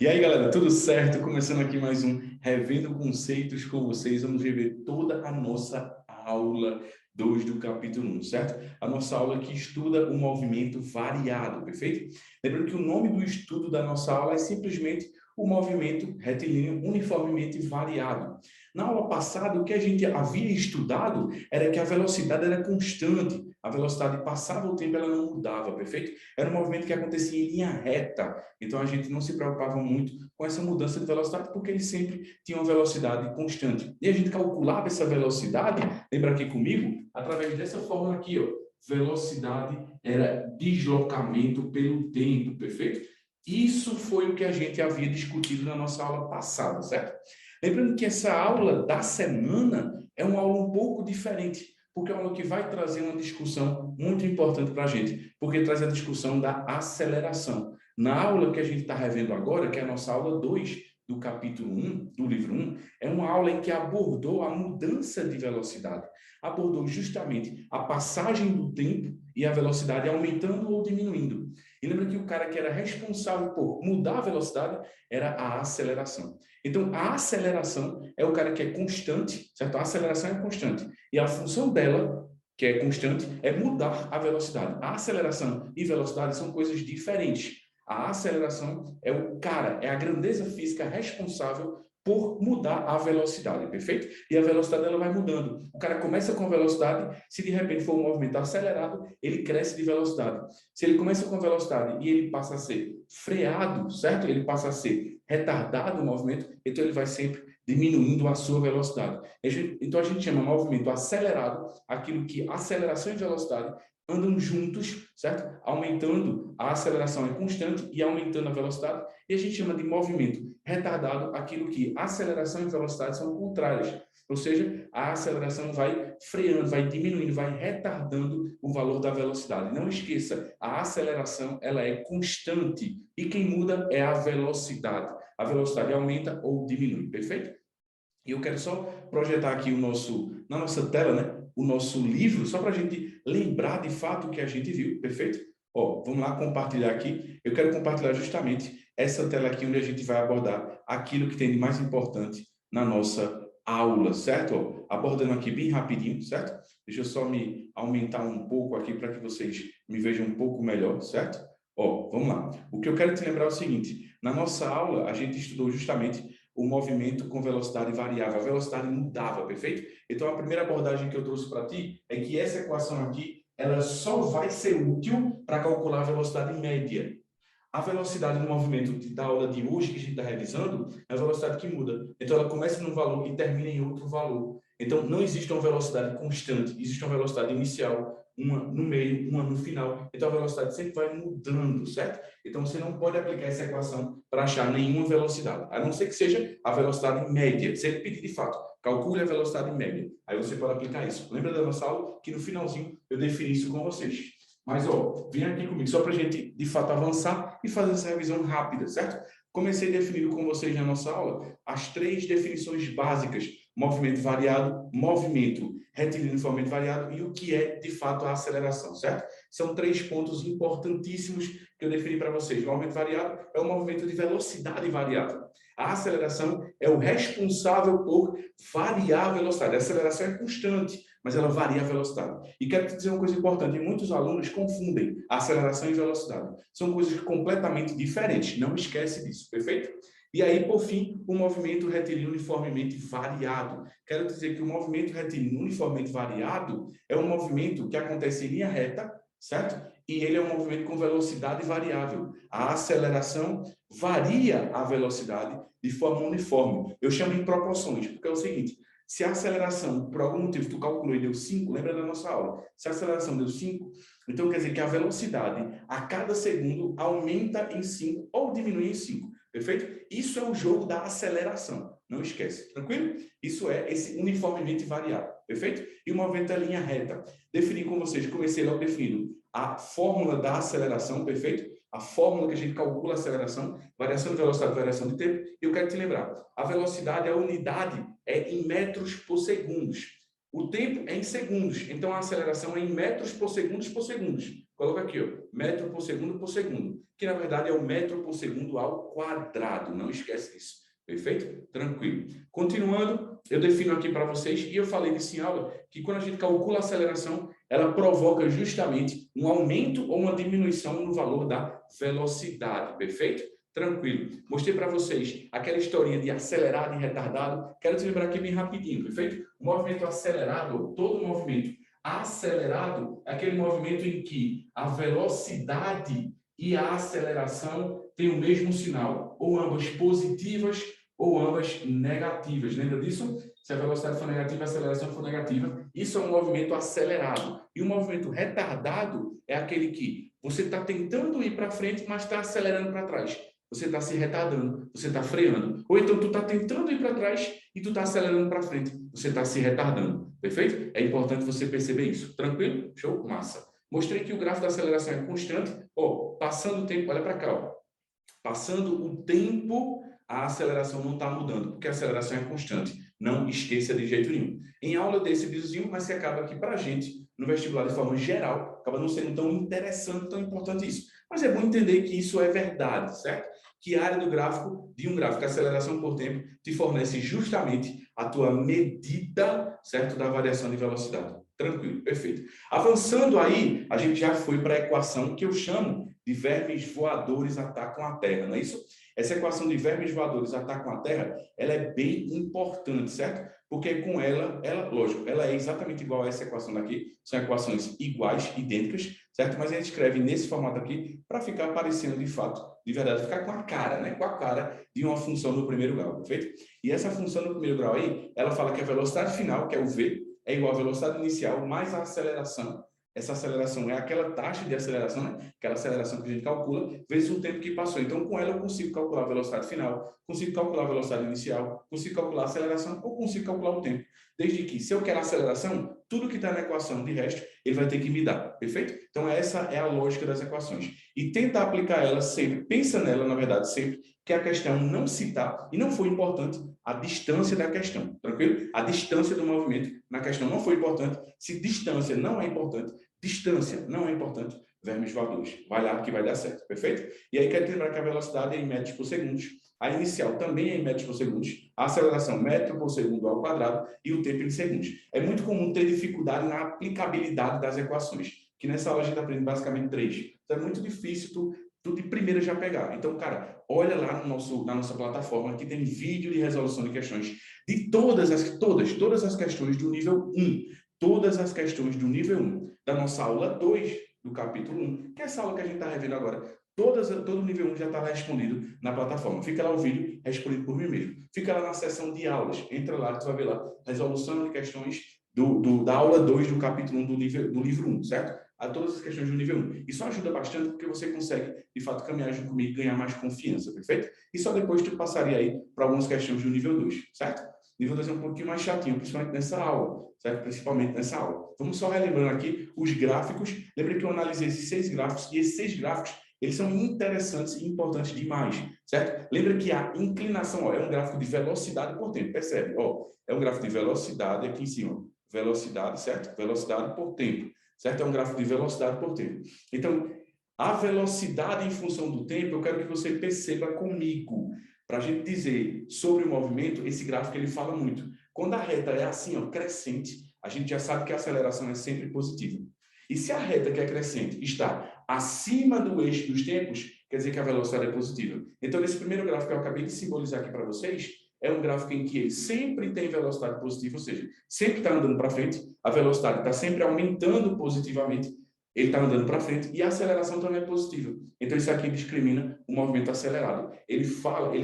E aí, galera, tudo certo? Começando aqui mais um Revendo Conceitos com vocês. Vamos rever toda a nossa aula 2 do capítulo 1, certo? A nossa aula que estuda o movimento variado, perfeito? Lembrando que o nome do estudo da nossa aula é simplesmente o movimento retilíneo uniformemente variado. Na aula passada, o que a gente havia estudado era que a velocidade era constante. A velocidade passava o tempo, ela não mudava, perfeito? Era um movimento que acontecia em linha reta. Então, a gente não se preocupava muito com essa mudança de velocidade, porque ele sempre tinha uma velocidade constante. E a gente calculava essa velocidade, lembra aqui comigo? Através dessa fórmula aqui, ó. Velocidade era deslocamento pelo tempo, perfeito? Isso foi o que a gente havia discutido na nossa aula passada, certo? Lembrando que essa aula da semana é uma aula um pouco diferente, porque é uma aula que vai trazer uma discussão muito importante para a gente, porque traz a discussão da aceleração. Na aula que a gente está revendo agora, que é a nossa aula 2 do capítulo 1, do livro 1, é uma aula em que abordou a mudança de velocidade. Abordou justamente a passagem do tempo e a velocidade aumentando ou diminuindo. E lembra que o cara que era responsável por mudar a velocidade era a aceleração. Então, a aceleração é o cara que é constante, certo? A aceleração é constante. E a função dela, que é constante, é mudar a velocidade. A aceleração e velocidade são coisas diferentes. A aceleração é o cara, é a grandeza física responsável por mudar a velocidade, perfeito? E a velocidade ela vai mudando. O cara começa com velocidade, se de repente for um movimento acelerado, ele cresce de velocidade. Se ele começa com velocidade e ele passa a ser freado, certo? Ele passa a ser retardado o movimento, então ele vai sempre diminuindo a sua velocidade. Então a gente chama movimento acelerado aquilo que aceleração e velocidade andam juntos, certo? Aumentando, a aceleração é constante e aumentando a velocidade, e a gente chama de movimento retardado aquilo que aceleração e velocidade são contrárias, ou seja, a aceleração vai freando, vai diminuindo, vai retardando o valor da velocidade. Não esqueça, a aceleração ela é constante e quem muda é a velocidade. A velocidade aumenta ou diminui, perfeito? E eu quero só projetar aqui na nossa tela, né? O nosso livro, só para a gente lembrar de fato o que a gente viu, perfeito? Ó, vamos lá compartilhar aqui. Eu quero compartilhar justamente essa tela aqui, onde a gente vai abordar aquilo que tem de mais importante na nossa aula, certo? Ó, abordando aqui bem rapidinho, certo? Deixa eu só me aumentar um pouco aqui para que vocês me vejam um pouco melhor, certo? Ó, vamos lá. O que eu quero te lembrar é o seguinte: na nossa aula, a gente estudou justamente o movimento com velocidade variável. A velocidade mudava, perfeito? Então, a primeira abordagem que eu trouxe para ti é que essa equação aqui, ela só vai ser útil para calcular a velocidade média. A velocidade do movimento da aula de hoje, que a gente está revisando, é a velocidade que muda. Então, ela começa num valor e termina em outro valor. Então, não existe uma velocidade constante, existe uma velocidade inicial, uma no meio, uma no final. Então, a velocidade sempre vai mudando, certo? Então, você não pode aplicar essa equação para achar nenhuma velocidade, a não ser que seja a velocidade média. Se ele pedir de fato, calcule a velocidade média. Aí você pode aplicar isso. Lembra da nossa aula que no finalzinho eu defini isso com vocês. Mas, ó, vem aqui comigo, só para a gente, de fato, avançar e fazer essa revisão rápida, certo? Comecei definindo com vocês na nossa aula as 3 definições básicas: movimento variado, movimento retilíneo uniformemente variado e o que é, de fato, a aceleração, certo? São 3 pontos importantíssimos que eu defini para vocês. O movimento variado é um movimento de velocidade variável. A aceleração é o responsável por variar a velocidade. A aceleração é constante, mas ela varia a velocidade. E quero te dizer uma coisa importante: muitos alunos confundem aceleração e velocidade. São coisas completamente diferentes. Não esquece disso, perfeito? E aí, por fim, o movimento retilíneo uniformemente variado. Quero dizer que o movimento retilíneo uniformemente variado é um movimento que acontece em linha reta, certo? E ele é um movimento com velocidade variável. A aceleração varia a velocidade de forma uniforme. Eu chamo em proporções, porque é o seguinte: se a aceleração, por algum motivo, tu calculou e deu 5, lembra da nossa aula? Se a aceleração deu 5, então quer dizer que a velocidade a cada segundo aumenta em 5 ou diminui em 5. Perfeito? Isso é o jogo da aceleração. Não esquece. Tranquilo? Isso é esse uniformemente variável. Perfeito? E o movimento é linha reta. Defini com vocês, comecei logo definindo a fórmula da aceleração, perfeito? A fórmula que a gente calcula a aceleração, variação de velocidade, variação de tempo. E eu quero te lembrar, a velocidade, a unidade é em metros por segundo. O tempo é em segundos, então a aceleração é em metros por segundo por segundo. Coloca aqui, ó, metro por segundo, que na verdade é o metro por segundo ao quadrado, não esquece disso. Perfeito? Tranquilo. Continuando, eu defino aqui para vocês, e eu falei disso em aula, que quando a gente calcula a aceleração, ela provoca justamente um aumento ou uma diminuição no valor da velocidade. Perfeito? Tranquilo. Mostrei para vocês aquela historinha de acelerado e retardado. Quero te lembrar aqui bem rapidinho, perfeito? O movimento acelerado, todo movimento acelerado, é aquele movimento em que a velocidade e a aceleração têm o mesmo sinal, ou ambas positivas ou ambas negativas. Lembra disso? Se a velocidade for negativa, a aceleração for negativa, isso é um movimento acelerado. E o movimento retardado é aquele que você está tentando ir para frente, mas está acelerando para trás. Você está se retardando, você está freando. Ou então tu está tentando ir para trás e tu está acelerando para frente. Você está se retardando. Perfeito? É importante você perceber isso. Tranquilo? Show? Massa. Mostrei que o gráfico da aceleração é constante. Ó, passando o tempo, olha para cá. Ó. Passando o tempo, a aceleração não está mudando, porque a aceleração é constante. Não esqueça de jeito nenhum. Em aula desse videozinho, mas que acaba aqui para a gente, no vestibular de forma geral, acaba não sendo tão interessante, tão importante isso. Mas é bom entender que isso é verdade, certo? Que a área do gráfico, de um gráfico, a aceleração por tempo, te fornece justamente a tua medida, certo, da variação de velocidade. Tranquilo, perfeito. Avançando aí, a gente já foi para a equação que eu chamo de vermes voadores atacam a Terra, não é isso? Essa equação de vermes voadores atacam a Terra, ela é bem importante, certo? Porque com ela, lógico, ela é exatamente igual a essa equação daqui, são equações iguais, idênticas, certo? Mas a gente escreve nesse formato aqui para ficar parecendo de fato, de verdade, ficar com a cara, né? Com a cara de uma função no primeiro grau, perfeito? E essa função no primeiro grau aí, ela fala que a velocidade final, que é o v, é igual à velocidade inicial mais a aceleração. Essa aceleração é aquela taxa de aceleração, né? Aquela aceleração que a gente calcula, vezes o tempo que passou. Então, com ela, eu consigo calcular a velocidade final, consigo calcular a velocidade inicial, consigo calcular a aceleração ou consigo calcular o tempo. Desde que, se eu quero a aceleração, tudo que está na equação de resto, ele vai ter que me dar, perfeito? Então, essa é a lógica das equações. E tenta aplicar ela sempre, pensa nela, na verdade, sempre, que a questão não citar, e não foi importante, a distância da questão, tranquilo? A distância do movimento na questão não foi importante. Se distância não é importante, distância não é importante, vermes voadores. Vai lá que vai dar certo, perfeito? E aí quero lembrar que a velocidade é em metros por segundo, a inicial também é em metros por segundo, a aceleração metro por segundo ao quadrado e o tempo em segundos. É muito comum ter dificuldade na aplicabilidade das equações, que nessa aula a gente aprende basicamente 3. Então é muito difícil tu de primeira já pegar. Então, cara, olha lá na nossa plataforma que tem vídeo de resolução de questões de todas as questões do nível 1. Todas as questões do nível 1 da nossa aula 2 do capítulo 1, que é essa aula que a gente está revendo agora. Todo o nível 1 já está respondido na plataforma. Fica lá o vídeo respondido por mim mesmo. Fica lá na seção de aulas. Entra lá, tu vai ver lá. Resolução de questões da aula 2 do capítulo 1 do livro 1, certo? A todas as questões do nível 1. Isso ajuda bastante porque você consegue, de fato, caminhar junto comigo e ganhar mais confiança, perfeito? E só depois tu passaria aí para algumas questões do nível 2, certo? Nível 2 é um pouquinho mais chatinho, principalmente nessa aula, certo? Principalmente nessa aula. Vamos só relembrando aqui os gráficos. Lembra que eu analisei esses 6 gráficos, e esses 6 gráficos, eles são interessantes e importantes demais, certo? Lembra que a inclinação, ó, é um gráfico de velocidade por tempo, percebe? Ó, é um gráfico de velocidade aqui em cima, velocidade, certo? Velocidade por tempo, certo? É um gráfico de velocidade por tempo. Então, a velocidade em função do tempo, eu quero que você perceba comigo. Para a gente dizer sobre o movimento, esse gráfico ele fala muito. Quando a reta é assim, ó, crescente, a gente já sabe que a aceleração é sempre positiva. E se a reta que é crescente está acima do eixo dos tempos, quer dizer que a velocidade é positiva. Então, nesse primeiro gráfico que eu acabei de simbolizar aqui para vocês, é um gráfico em que ele sempre tem velocidade positiva, ou seja, sempre está andando para frente, a velocidade está sempre aumentando positivamente, ele está andando para frente e a aceleração também é positiva. Então, isso aqui discrimina o movimento acelerado. Ele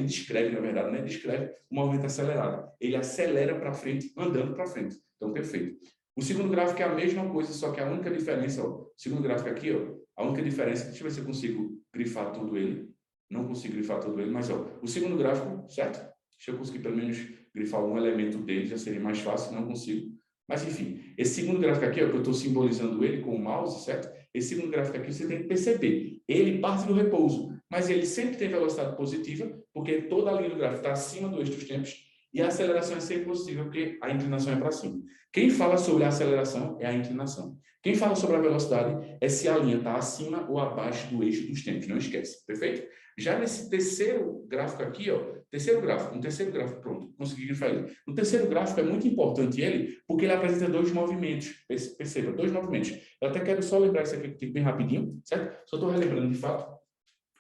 descreve, na verdade, né? Descreve o movimento acelerado. Ele acelera para frente, andando para frente. Então, perfeito. O segundo gráfico é a mesma coisa, só que a única diferença, ó, o segundo gráfico aqui, ó, a única diferença, deixa eu ver se eu consigo grifar todo ele. Não consigo grifar todo ele, mas, ó, o segundo gráfico, certo? Deixa eu conseguir pelo menos grifar um elemento dele, já seria mais fácil, não consigo. Mas, enfim, esse segundo gráfico aqui, ó, que eu estou simbolizando ele com o mouse, certo? Esse segundo gráfico aqui, você tem que perceber. Ele parte do repouso, mas ele sempre tem velocidade positiva, porque toda a linha do gráfico está acima do eixo dos tempos, E a aceleração é sempre possível, porque a inclinação é para cima. Quem fala sobre a aceleração é a inclinação. Quem fala sobre a velocidade é se a linha está acima ou abaixo do eixo dos tempos. Não esquece, perfeito? Já nesse terceiro gráfico aqui, ó, terceiro gráfico, pronto, consegui grifar ele. No terceiro gráfico é muito importante ele, porque ele apresenta dois movimentos. Perceba, dois movimentos. Eu até quero só lembrar isso aqui bem rapidinho, certo? Só estou relembrando de fato.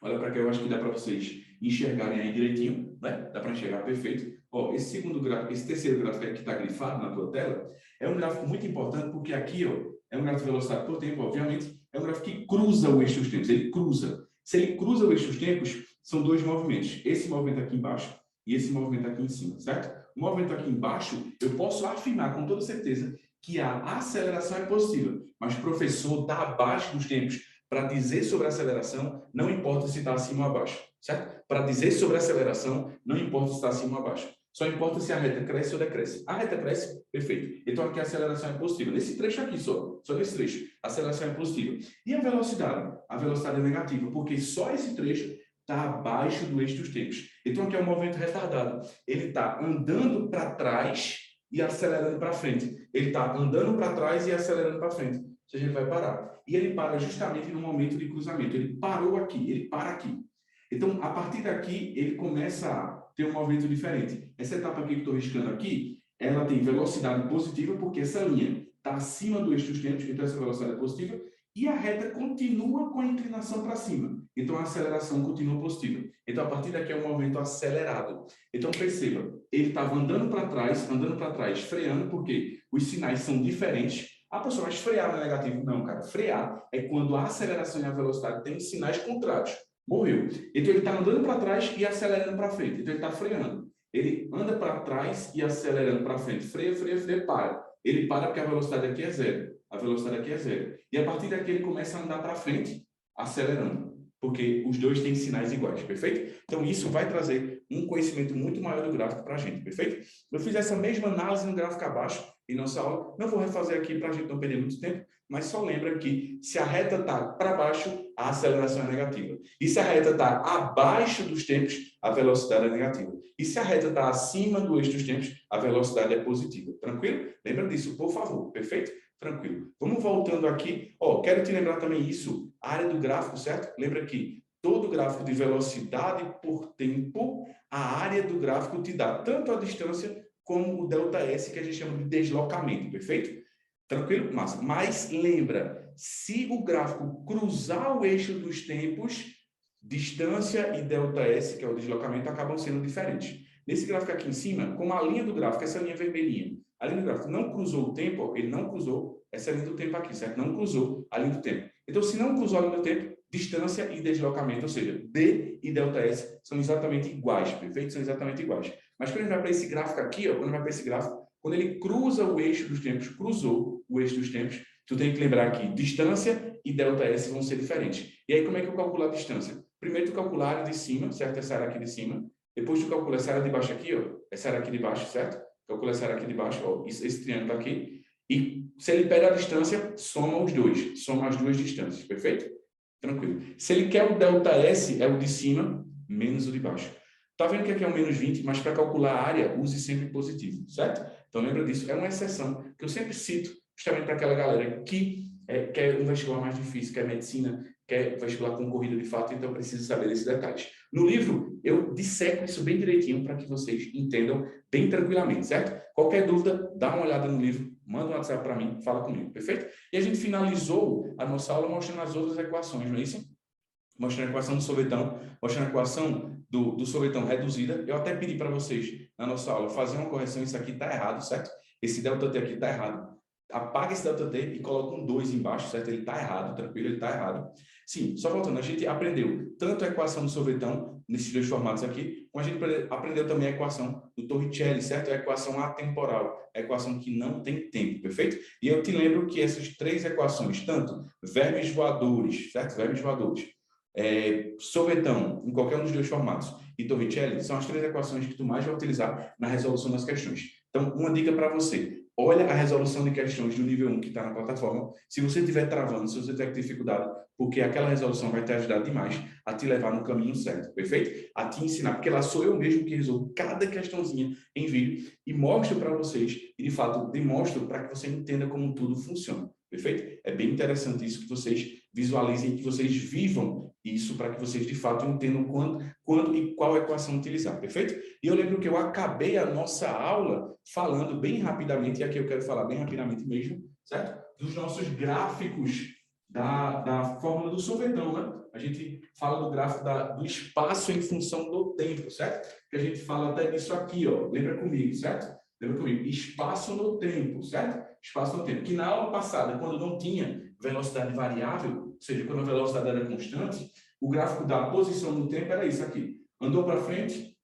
Olha para cá, eu acho que dá para vocês enxergarem aí direitinho, né? Dá para enxergar perfeito. Ó, esse segundo gráfico, esse terceiro gráfico aqui que está grifado na tua tela, é um gráfico muito importante, porque aqui, ó, é um gráfico de velocidade por tempo, obviamente, é um gráfico que cruza o eixo dos tempos, ele cruza. Se ele cruza o eixo dos tempos, são dois movimentos, esse movimento aqui embaixo e esse movimento aqui em cima, certo? O movimento aqui embaixo, eu posso afirmar com toda certeza que a aceleração é possível, mas o professor dá abaixo dos tempos para dizer sobre a aceleração, não importa se está acima ou abaixo, certo? Para dizer sobre a aceleração, não importa se está acima ou abaixo. Só importa se a reta cresce ou decresce. A reta cresce, perfeito. Então aqui a aceleração é positiva. Nesse trecho aqui só nesse trecho, a aceleração é positiva. E a velocidade? A velocidade é negativa, porque só esse trecho está abaixo do eixo dos tempos. Então aqui é um movimento retardado. Ele está andando para trás e acelerando para frente. Ele está andando para trás e acelerando para frente. Ou seja, ele vai parar. E ele para justamente no momento de cruzamento. Ele parou aqui, ele para aqui. Então, a partir daqui, ele começa a ter um movimento diferente. Essa etapa aqui que estou riscando aqui, ela tem velocidade positiva, porque essa linha está acima do eixo dos tempos, então essa velocidade é positiva, e a reta continua com a inclinação para cima. Então, a aceleração continua positiva. Então, a partir daqui é um movimento acelerado. Então, perceba, ele estava andando para trás, freando, porque os sinais são diferentes. Ah, professor, mas frear não é negativo? Não, cara. Frear é quando a aceleração e a velocidade têm sinais contrários. Morreu. Então, ele está andando para trás e acelerando para frente. Então, ele está freando. Ele anda para trás e acelerando para frente. Freia, para. Ele para porque a velocidade aqui é zero. A velocidade aqui é zero. E a partir daqui, ele começa a andar para frente, acelerando. Porque os dois têm sinais iguais, perfeito? Então, isso vai trazer um conhecimento muito maior do gráfico para a gente, perfeito? Eu fiz essa mesma análise no gráfico abaixo, em nossa aula. Não vou refazer aqui para a gente não perder muito tempo, mas só lembra que se a reta está para baixo, a aceleração é negativa. E se a reta está abaixo dos tempos, a velocidade é negativa. E se a reta está acima do eixo dos tempos, a velocidade é positiva. Tranquilo? Lembra disso, por favor. Perfeito? Tranquilo. Vamos voltando aqui. Ó, quero te lembrar também isso, a área do gráfico, certo? Lembra que todo gráfico de velocidade por tempo, a área do gráfico te dá tanto a distância como o ΔS, que a gente chama de deslocamento, perfeito? Tranquilo? Massa. Mas lembra, se o gráfico cruzar o eixo dos tempos, distância e ΔS, que é o deslocamento, acabam sendo diferentes. Nesse gráfico aqui em cima, como a linha do gráfico, essa linha vermelhinha, a linha do gráfico não cruzou o tempo, ó, ele não cruzou essa linha do tempo aqui, certo? Não cruzou a linha do tempo. Então, se não cruzou a linha do tempo, distância e deslocamento, ou seja, D e ΔS são exatamente iguais, perfeito? São exatamente iguais. Mas quando a gente vai para esse gráfico aqui, ó, quando ele cruza o eixo dos tempos, cruzou o eixo dos tempos, tu tem que lembrar que distância e ΔS vão ser diferentes. E aí, como é que eu calculo a distância? Primeiro, tu calcula a área de cima, certo? Essa área aqui de cima. Depois, tu calcula essa área de baixo aqui, ó. Essa área aqui de baixo, certo? Calcula essa área aqui de baixo, ó. Esse triângulo aqui. E se ele pega a distância, soma os dois. Soma as duas distâncias, perfeito? Tranquilo. Se ele quer o ΔS, é o de cima menos o de baixo. Tá vendo que aqui é um menos 20, mas para calcular a área, use sempre positivo, certo? Então, lembra disso. É uma exceção que eu sempre cito justamente para aquela galera que quer um vestibular mais difícil, quer medicina, quer vestibular concorrido de fato, então precisa saber desses detalhes. No livro, eu disseco isso bem direitinho para que vocês entendam bem tranquilamente, certo? Qualquer dúvida, dá uma olhada no livro, manda um WhatsApp para mim, fala comigo, perfeito? E a gente finalizou a nossa aula mostrando as outras equações, não é isso? Mostrando a equação do sorvetão, mostrando a equação do sorvetão reduzida. Eu até pedi para vocês, na nossa aula, fazer uma correção. Isso aqui está errado, certo? Esse ΔT aqui está errado. Apaga esse ΔT e coloca um 2 embaixo, certo? Ele está errado, tranquilo, ele está errado. Sim, só voltando, a gente aprendeu tanto a equação do sorvetão, nesses dois formatos aqui, como a gente aprendeu também a equação do Torricelli, certo? A equação atemporal, a equação que não tem tempo, perfeito? E eu te lembro que essas três equações, tanto vermes voadores, certo? Vermes voadores, sorvetão, em qualquer um dos dois formatos, e Torricelli, são as três equações que tu mais vai utilizar na resolução das questões. Então, uma dica para você. Olha a resolução de questões do nível 1 que está na plataforma. Se você estiver travando, se você tiver dificuldade, porque aquela resolução vai te ajudar demais a te levar no caminho certo, perfeito? A te ensinar, porque lá sou eu mesmo que resolvo cada questãozinha em vídeo e mostro para vocês, e de fato demonstro para que você entenda como tudo funciona, perfeito? É bem interessante isso, que vocês visualizem, que vocês vivam isso, para que vocês de fato entendam quando e qual equação utilizar, perfeito? E eu lembro que eu acabei a nossa aula falando bem rapidamente, e aqui eu quero falar bem rapidamente mesmo, certo? Dos nossos gráficos da fórmula do sorvetão, né? A gente fala do gráfico do espaço em função do tempo, certo? Que a gente fala até disso aqui, ó. Lembra comigo, certo? Lembra comigo? Espaço no tempo, certo? Espaço no tempo. Que na aula passada, quando não tinha velocidade variável, ou seja, quando a velocidade era constante, o gráfico da posição no tempo era isso aqui. Andou para frente,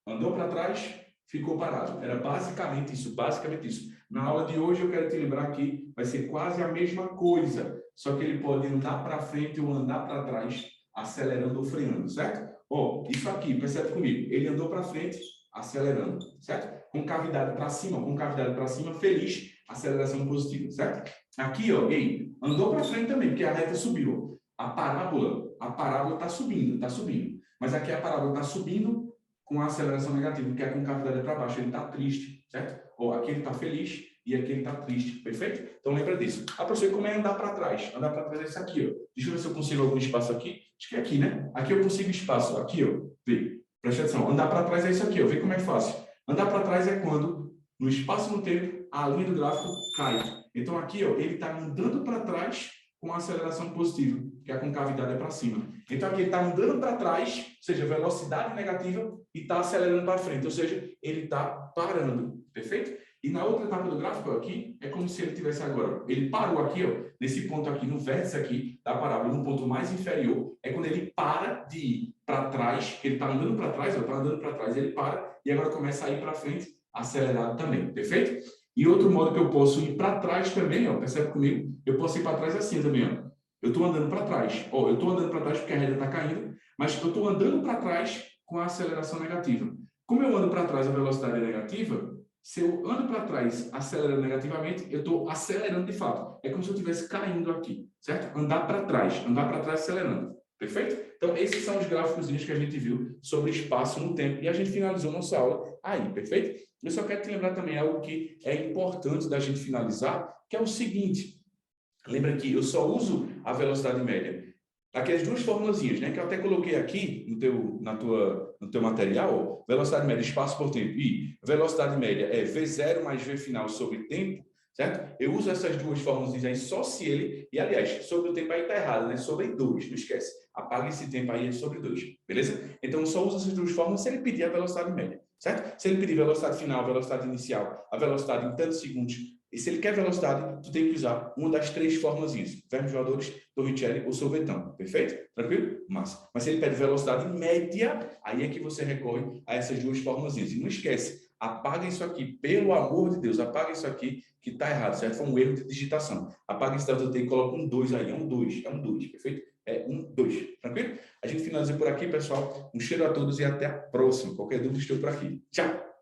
andou para trás, ficou parado. Era basicamente isso, basicamente isso. Na aula de hoje eu quero te lembrar que vai ser quase a mesma coisa, só que ele pode andar para frente ou andar para trás, acelerando ou freando, certo? Ó, isso aqui, percebe comigo, ele andou para frente, acelerando, certo? Com cavidade para cima, feliz, aceleração positiva, certo? Aqui, ó, ei, andou para frente também, porque a reta subiu. A parábola está subindo, está subindo. Mas aqui a parábola está subindo com a aceleração negativa, que é com cavidade para baixo, ele está triste, certo? Ou aqui ele está feliz e aqui ele está triste, perfeito? Então lembra disso. Ah, professor, como é andar para trás? Andar para trás é isso aqui, ó. Deixa eu ver se eu consigo algum espaço aqui. Acho que é aqui, né? Aqui eu consigo espaço, aqui, ó. Vê, presta atenção. Andar para trás é isso aqui, ó. Vê como é fácil. Andar para trás é quando, no espaço no tempo, a linha do gráfico cai. Então aqui, ó, ele está andando para trás com aceleração positiva, que a concavidade é para cima. Então aqui ele está andando para trás, ou seja, velocidade negativa, e está acelerando para frente, ou seja, ele está parando, perfeito? E na outra etapa do gráfico aqui, é como se ele tivesse agora, ele parou aqui, ó, nesse ponto aqui, no vértice aqui da parábola, no ponto mais inferior, é quando ele para de ir para trás, que ele está andando para trás, ó, está andando para trás, ele para, e agora começa a ir para frente, acelerado também, perfeito? E outro modo que eu posso ir para trás também, ó, percebe comigo? Eu posso ir para trás assim também, ó. Eu estou andando para trás. Ó, eu estou andando para trás porque a reta está caindo, mas eu estou andando para trás com a aceleração negativa. Como eu ando para trás a velocidade é negativa, se eu ando para trás acelerando negativamente, eu estou acelerando de fato. É como se eu estivesse caindo aqui, certo? Andar para trás acelerando. Perfeito? Então, esses são os gráficos que a gente viu sobre espaço no tempo. E a gente finalizou nossa aula aí, perfeito? Eu só quero te lembrar também algo que é importante da gente finalizar, que é o seguinte. Lembra que eu só uso a velocidade média. Aquelas duas formulazinhas, né, que eu até coloquei aqui no teu material, ó, velocidade média, espaço por tempo, e velocidade média é V0 mais V final sobre tempo, certo? Eu uso essas duas fórmulas aí só se ele, e aliás, sobre o tempo aí está errado, né? Sobre 2, não esquece. Apaga esse tempo aí sobre 2, beleza? Então, eu só uso essas duas fórmulas se ele pedir a velocidade média, certo? Se ele pedir velocidade final, velocidade inicial, a velocidade em tantos segundos, e se ele quer velocidade, tu tem que usar uma das três formulazinhas, vermes voadores, Torricelli ou sorvetão, perfeito? Tranquilo? Massa. Mas se ele pede velocidade média, aí é que você recorre a essas duas formulazinhas. E não esquece, apaga isso aqui, pelo amor de Deus, apaga isso aqui que está errado, certo? Foi um erro de digitação. Apaga esse dado e coloca um 2 aí, é um 2, perfeito? É um 2, tranquilo? A gente finaliza por aqui, pessoal. Um cheiro a todos e até a próxima. Qualquer dúvida, estou por aqui. Tchau!